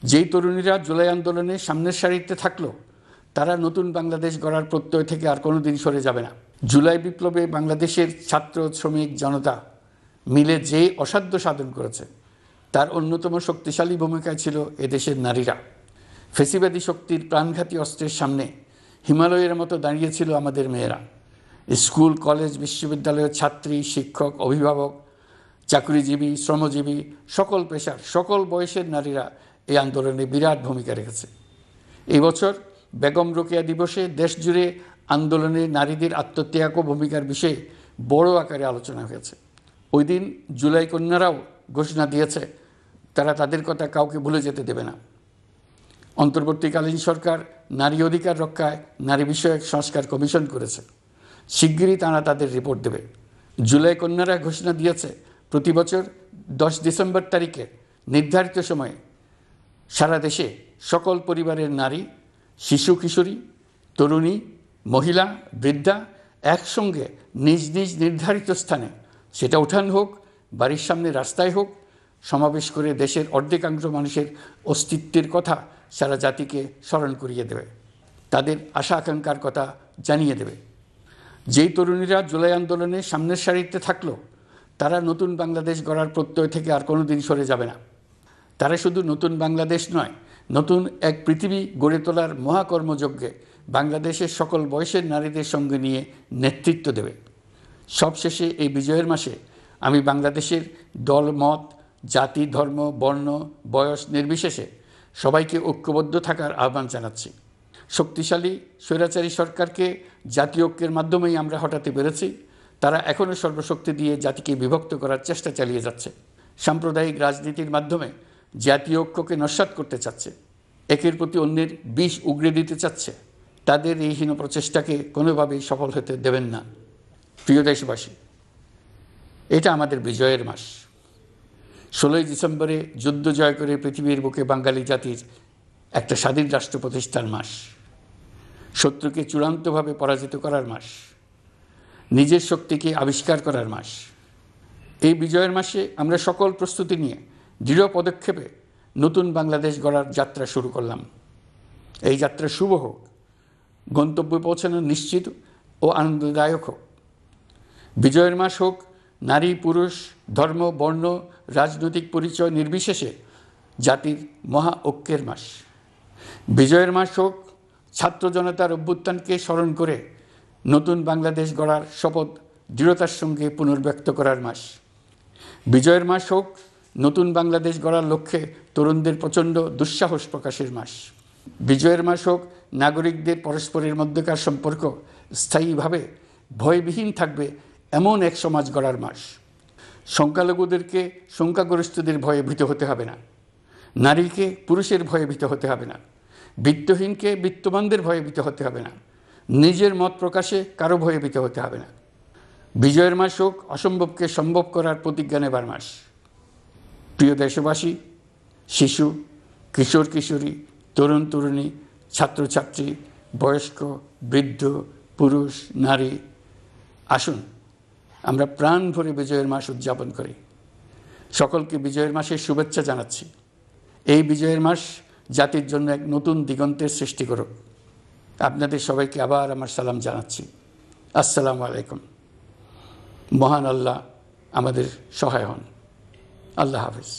যেই তরুণীরা জুলাই আন্দোলনে সামনের সারিতে থাকলো তারা নতুন বাংলাদেশ গড়ার প্রত্যয় থেকে আর কোনোদিন সরে যাবে না। জুলাই বিপ্লবে বাংলাদেশের ছাত্র শ্রমিক জনতা মিলে যে অসাধ্য সাধন করেছে তার অন্যতম শক্তিশালী ভূমিকায় ছিল এদেশের নারীরা। ফেসিবাদী শক্তির প্রাণঘাতী অস্ত্রের সামনে হিমালয়ের মতো দাঁড়িয়েছিল আমাদের মেয়েরা। স্কুল কলেজ বিশ্ববিদ্যালয়ের ছাত্রী শিক্ষক অভিভাবক চাকরিজীবী শ্রমজীবী সকল পেশার সকল বয়সের নারীরা এই আন্দোলনে বিরাট ভূমিকা রেখেছে। এই বছর বেগম রোকেয়া দিবসে দেশজুড়ে আন্দোলনে নারীদের আত্মত্যাগ ও ভূমিকার বিষয়ে বড় আকারে আলোচনা হয়েছে। ওই দিন জুলাই কন্যারাও ঘোষণা দিয়েছে তারা তাদের কথা কাউকে ভুলে যেতে দেবে না। অন্তর্বর্তীকালীন সরকার নারী অধিকার রক্ষায় নারী বিষয়ক সংস্কার কমিশন করেছে, শিগগিরই তারা তাদের রিপোর্ট দেবে। জুলাই কন্যারা ঘোষণা দিয়েছে প্রতি বছর 10 ডিসেম্বর তারিখে নির্ধারিত সময়ে সারা দেশে সকল পরিবারের নারী শিশু কিশোরী তরুণী মহিলা বৃদ্ধা একসঙ্গে নিজ নিজ নির্ধারিত স্থানে, সেটা উঠান হোক বাড়ির সামনে রাস্তায় হোক, সমাবেশ করে দেশের অর্ধেকাংশ মানুষের অস্তিত্বের কথা সারা জাতিকে স্মরণ করিয়ে দেবে, তাদের আশা আকাঙ্ক্ষার কথা জানিয়ে দেবে। যেই তরুণীরা জুলাই আন্দোলনে সামনের সারিতে থাকলো তারা নতুন বাংলাদেশ গড়ার প্রত্যয় থেকে আর কোনোদিন সরে যাবে না। তারা শুধু নতুন বাংলাদেশ নয়, নতুন এক পৃথিবী গড়ে তোলার মহাকর্মযজ্ঞে বাংলাদেশের সকল বয়সের নারীদের সঙ্গে নিয়ে নেতৃত্ব দেবে। সবশেষে এই বিজয়ের মাসে আমি বাংলাদেশের দল মত জাতি ধর্ম বর্ণ বয়স নির্বিশেষে সবাইকে ঐক্যবদ্ধ থাকার আহ্বান জানাচ্ছি। শক্তিশালী স্বৈরাচারী সরকারকে জাতীয় ঐক্যের মাধ্যমেই আমরা হটাতে পেরেছি, তারা এখনও সর্বশক্তি দিয়ে জাতিকে বিভক্ত করার চেষ্টা চালিয়ে যাচ্ছে। সাম্প্রদায়িক রাজনীতির মাধ্যমে জাতীয় ঐক্যকে নস্যাৎ করতে চাচ্ছে, একের প্রতি অন্যের বিষ উগড়ে দিতে চাচ্ছে। তাদের এই হীন প্রচেষ্টাকে কোনোভাবেই সফল হতে দেবেন না। প্রিয় দেশবাসী, এটা আমাদের বিজয়ের মাস। 16 ডিসেম্বরে যুদ্ধ জয় করে পৃথিবীর বুকে বাঙালি জাতির একটা স্বাধীন রাষ্ট্র প্রতিষ্ঠার মাস, শত্রুকে চূড়ান্তভাবে পরাজিত করার মাস, নিজের শক্তিকে আবিষ্কার করার মাস। এই বিজয়ের মাসে আমরা সকল প্রস্তুতি নিয়ে দৃঢ় পদক্ষেপে নতুন বাংলাদেশ গড়ার যাত্রা শুরু করলাম। এই যাত্রা শুভ হোক, গন্তব্যে পৌঁছানো নিশ্চিত ও আনন্দদায়ক হোক। বিজয়ের মাস হোক নারী পুরুষ ধর্ম বর্ণ রাজনৈতিক পরিচয় নির্বিশেষে জাতির মহা ঐক্যের মাস। বিজয়ের মাস হোক ছাত্র জনতার অভ্যুত্থানকে স্মরণ করে নতুন বাংলাদেশ গড়ার শপথ দৃঢ়তার সঙ্গে পুনর্ব্যক্ত করার মাস। বিজয়ের মাস হোক নতুন বাংলাদেশ গড়ার লক্ষ্যে তরুণদের প্রচণ্ড দুঃসাহস প্রকাশের মাস। বিজয়ের মাস হোক নাগরিকদের পরস্পরের মধ্যকার সম্পর্ক স্থায়ীভাবে ভয়বিহীন থাকবে এমন এক সমাজ গড়ার মাস। সংখ্যালঘুদেরকে সংখ্যাগরিষ্ঠদের ভয়ে ভীত হতে হবে না, নারীকে পুরুষের ভয়ে ভীত হতে হবে না, বিত্তহীনকে বিত্তবানদের ভয়ে ভীত হতে হবে না, নিজের মত প্রকাশে কারো ভয়ে ভীত হতে হবে না। বিজয়ের মাস হোক অসম্ভবকে সম্ভব করার প্রতিজ্ঞা নেবার মাস। প্রিয় দেশবাসী, শিশু কিশোর কিশোরী তরুণ তরুণী ছাত্রছাত্রী বয়স্ক বৃদ্ধ পুরুষ নারী, আসুন আমরা প্রাণ ভরে বিজয়ের মাস উদযাপন করি। সকলকে বিজয়ের মাসের শুভেচ্ছা জানাচ্ছি। এই বিজয়ের মাস জাতির জন্য এক নতুন দিগন্তের সৃষ্টি করুক। আপনাদের সবাইকে আবার আমার সালাম জানাচ্ছি। আসসালামু আলাইকুম। মহান আল্লাহ আমাদের সহায় হন। আল্লাহ হাফেজ।